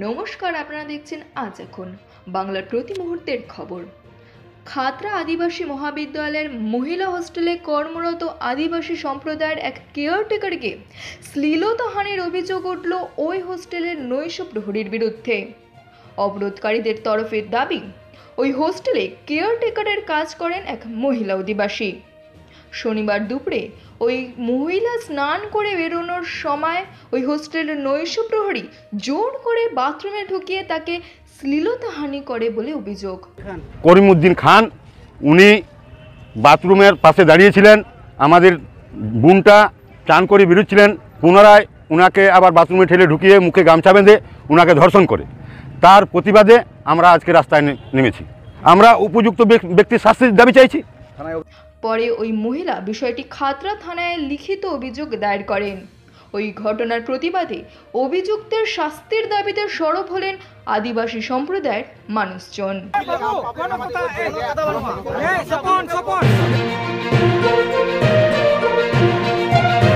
নমস্কার, আপনারা দেখছেন আজ এখন বাংলার প্রতি মুহূর্তের খবর। খাতড়া আদিবাসী মহাবিদ্যালয়ের মহিলা হোস্টেলে কর্মরত আদিবাসী সম্প্রদায়ের এক কেয়ারটেকারকে শ্লীলতাহানির অভিযোগ উঠল ওই হোস্টেলের নৈশ প্রহরীর বিরুদ্ধে। অবরোধকারীদের তরফের দাবি, ওই হোস্টেলে কেয়ারটেকারের কাজ করেন এক মহিলা অধিবাসী। শনিবার দুপুরে ওই মহিলা স্নান করে বেরোনোর সময় ওই হোস্টেলের নৈশ প্রহরী জোর করে বাথরুমে ঢুকিয়ে তাকে শ্লীলতাহানি করে বলে অভিযোগ। করিমউদ্দিন খান উনি বাথরুমের পাশে দাঁড়িয়েছিলেন, আমাদের বোনটা চান করে বেরোচ্ছিলেন, পুনরায় উনাকে আবার বাথরুমে ঠেলে ঢুকিয়ে মুখে গামছা বেঁধে উনাকে ধর্ষণ করে। তার প্রতিবাদে আমরা আজকে রাস্তায় নেমেছি। আমরা উপযুক্ত ব্যক্তির শাস্তির দাবি চাইছি। পরে ওই মহিলা বিষয়টি খাতড়া থানায় লিখিত অভিযোগ দায়ের করেন। ওই ঘটনার প্রতিবাদে অভিযুক্তের শাস্তির দাবিতে সরব হলেন আদিবাসী সম্প্রদায়ের মানুষজন।